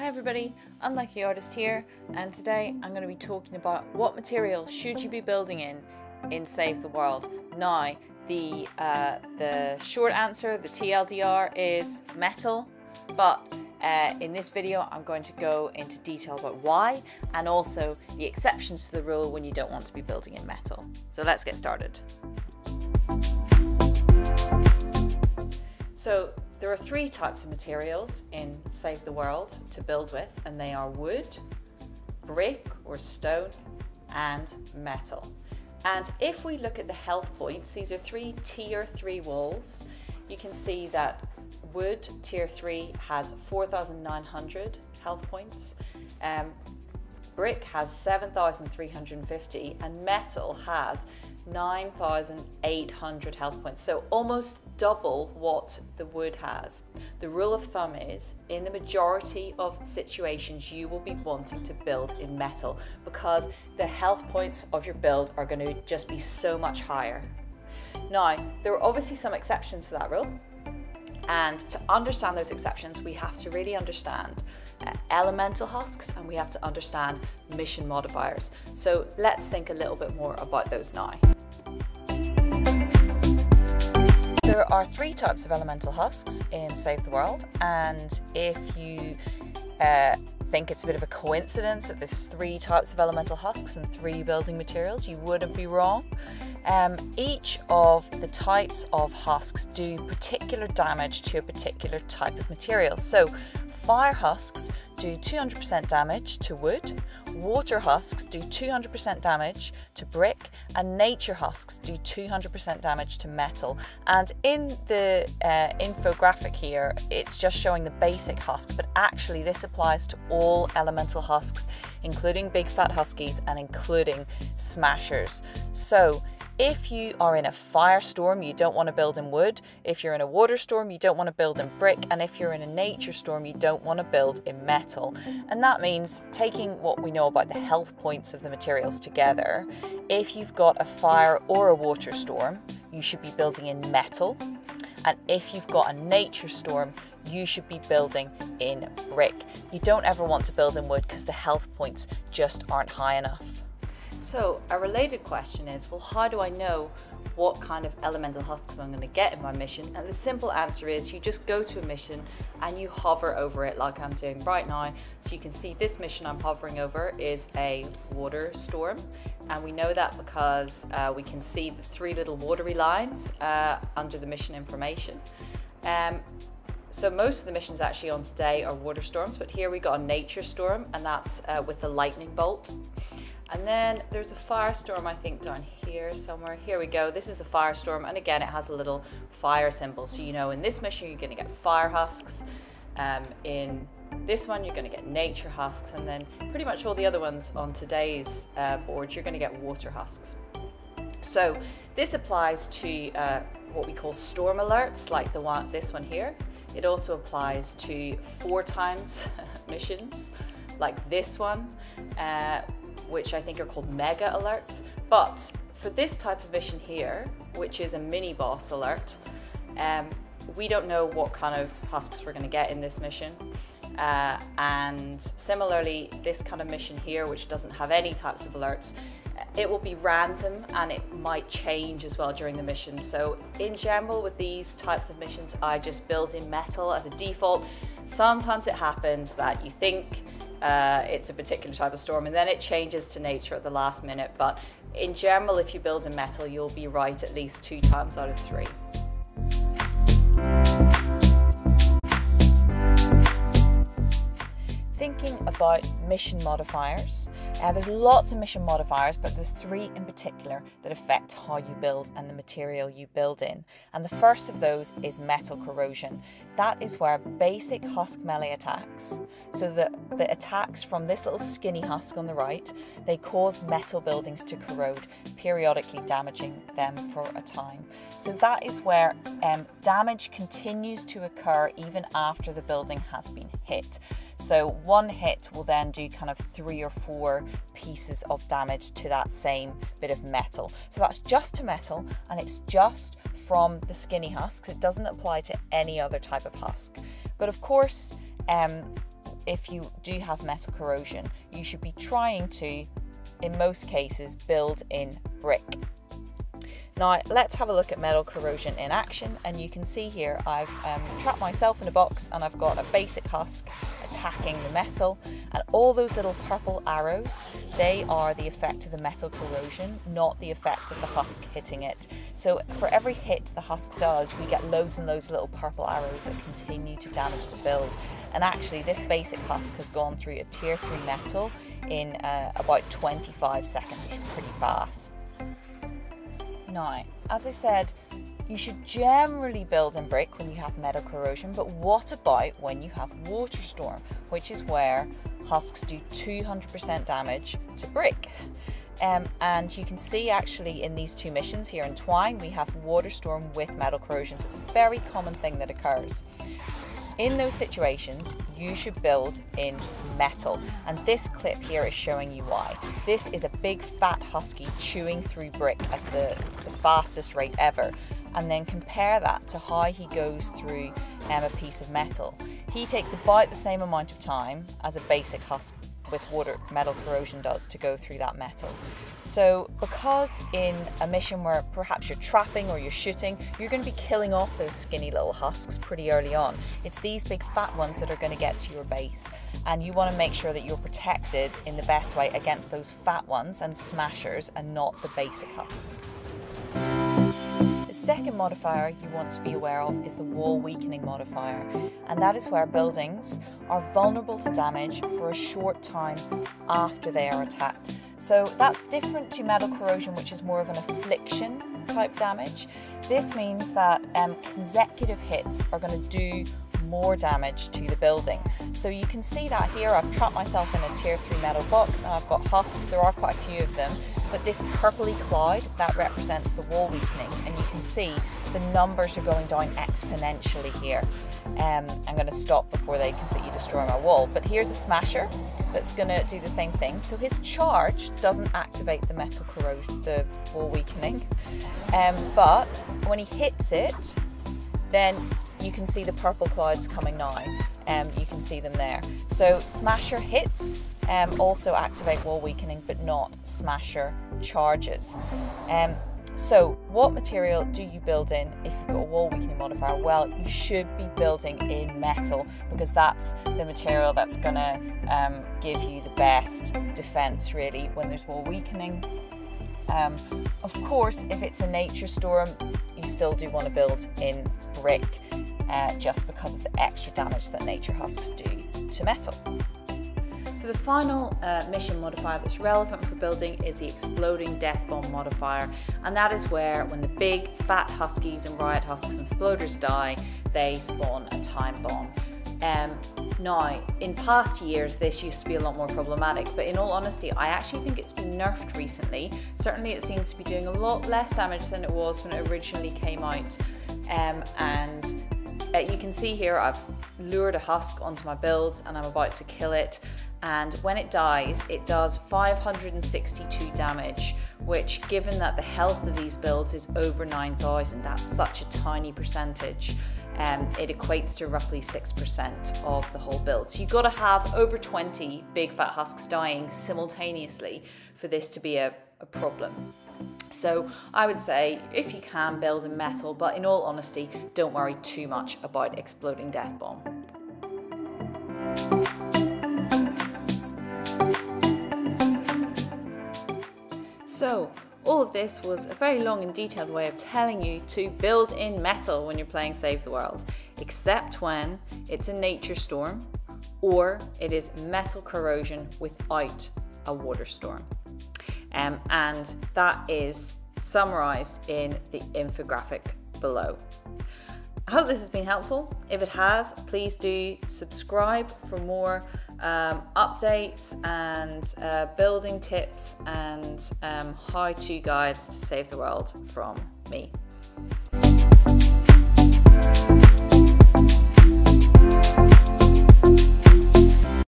Hi everybody, Unlucky Artist here, and today I'm going to be talking about what material should you be building in Save the World. Now, the short answer, the TLDR, is metal, but in this video I'm going to go into detail about why and also the exceptions to the rule when you don't want to be building in metal. So let's get started. So there are three types of materials in Save the World to build with, and they are wood, brick or stone, and metal. And if we look at the health points, these are three tier 3 walls. You can see that wood tier 3 has 4,900 health points, brick has 7,350, and metal has 9,800 health points, so almost double what the wood has. The rule of thumb is, in the majority of situations, you will be wanting to build in metal because the health points of your build are going to just be so much higher. Now, there are obviously some exceptions to that rule, and to understand those exceptions, we have to really understand elemental husks, and we have to understand mission modifiers. So let's think a little bit more about those now. There are three types of elemental husks in Save the World, and if you think it's a bit of a coincidence that there's three types of elemental husks and three building materials, you wouldn't be wrong. Each of the types of husks do particular damage to a particular type of material. So fire husks do 200% damage to wood, water husks do 200% damage to brick, and nature husks do 200% damage to metal. And in the infographic here, it's just showing the basic husk, but actually this applies to all elemental husks, including big fat huskies and including smashers. So if you are in a firestorm, you don't want to build in wood. If you're in a water storm, you don't want to build in brick. And if you're in a nature storm, you don't want to build in metal. And that means taking what we know about the health points of the materials together. If you've got a fire or a water storm, you should be building in metal. And if you've got a nature storm, you should be building in brick. You don't ever want to build in wood because the health points just aren't high enough. So a related question is, well, how do I know what kind of elemental husks I'm going to get in my mission? And the simple answer is you just go to a mission and you hover over it like I'm doing right now. So you can see this mission I'm hovering over is a water storm. And we know that because we can see the three little watery lines under the mission information. So most of the missions actually on today are water storms, but here we got a nature storm, and that's with a lightning bolt. And then there's a firestorm, I think, down here somewhere. Here we go. This is a firestorm, and again, it has a little fire symbol. So you know in this mission you're going to get fire husks. In this one you're going to get nature husks, and then pretty much all the other ones on today's board you're going to get water husks. So this applies to what we call storm alerts, like this one here. It also applies to 4 times missions, like this one, which I think are called mega alerts. But for this type of mission here, which is a mini boss alert, we don't know what kind of husks we're going to get in this mission. And similarly, this kind of mission here, which doesn't have any types of alerts, it will be random and it might change as well during the mission. So in general, with these types of missions, I just build in metal as a default. Sometimes it happens that you think it's a particular type of storm and then it changes to nature at the last minute. But in general, if you build in metal, you'll be right at least 2 times out of 3. Thinking about mission modifiers, there's lots of mission modifiers, but there's 3 in particular that affect how you build and the material you build in. And the first of those is metal corrosion. That is where basic husk melee attacks, so the attacks from this little skinny husk on the right, they cause metal buildings to corrode, periodically damaging them for a time. So that is where damage continues to occur even after the building has been hit. So one hit will then do kind of 3 or 4 pieces of damage to that same bit of metal. So that's just to metal, and it's just from the skinny husks. It doesn't apply to any other type of husk. But of course, if you do have metal corrosion, you should be trying to, in most cases, build in brick. Now let's have a look at metal corrosion in action, and you can see here I've trapped myself in a box and I've got a basic husk attacking the metal, and all those little purple arrows, they are the effect of the metal corrosion, not the effect of the husk hitting it. So for every hit the husk does, we get loads and loads of little purple arrows that continue to damage the build. And actually this basic husk has gone through a tier 3 metal in about 25 seconds, which is pretty fast. Now, as I said, you should generally build in brick when you have metal corrosion, but what about when you have water storm, which is where husks do 200% damage to brick? And you can see actually in these two missions here in Twine, we have water storm with metal corrosion, so it's a very common thing that occurs. In those situations, you should build in metal, and this clip here is showing you why. This is a big fat husky chewing through brick at the fastest rate ever, and then compare that to how he goes through a piece of metal. He takes about the same amount of time as a basic husk with metal corrosion does to go through that metal. So because in a mission where perhaps you're trapping or you're shooting, you're going to be killing off those skinny little husks pretty early on. It's these big fat ones that are going to get to your base, and you want to make sure that you're protected in the best way against those fat ones and smashers, and not the basic husks. The second modifier you want to be aware of is the wall weakening modifier, and that is where buildings are vulnerable to damage for a short time after they are attacked. So that's different to metal corrosion, which is more of an affliction type damage. This means that consecutive hits are going to do more damage to the building. So you can see that here I've trapped myself in a tier 3 metal box, and I've got husks. There are quite a few of them, but this purpley cloud, that represents the wall weakening, and you can see the numbers are going down exponentially here. I'm going to stop before they completely destroy my wall, but here's a smasher that's going to do the same thing. So his charge doesn't activate the metal corrosion, the wall weakening, but when he hits it, then you can see the purple clouds coming now. You can see them there. So smasher hits also activate wall weakening, but not smasher charges. So what material do you build in if you've got a wall weakening modifier? Well, you should be building in metal, because that's the material that's going to give you the best defense really when there's wall weakening. Of course, if it's a nature storm, you still do want to build in brick, just because of the extra damage that nature husks do to metal. So the final mission modifier that's relevant for building is the exploding death bomb modifier, and that is where when the big fat huskies and riot husks and exploders die, they spawn a time bomb. Now, in past years this used to be a lot more problematic, but in all honesty I actually think it's been nerfed recently. Certainly it seems to be doing a lot less damage than it was when it originally came out, and you can see here I've lured a husk onto my builds and I'm about to kill it, and when it dies it does 562 damage, which, given that the health of these builds is over 9,000, that's such a tiny percentage. It equates to roughly 6% of the whole build. So you've got to have over 20 big fat husks dying simultaneously for this to be a problem. So I would say if you can, build in metal, but in all honesty, don't worry too much about exploding death bomb. So all of this was a very long and detailed way of telling you to build in metal when you're playing Save the World, except when it's a nature storm or it is metal corrosion without a water storm. And that is summarized in the infographic below. I hope this has been helpful. If it has, please do subscribe for more updates and building tips and how-to guides to save the world from me.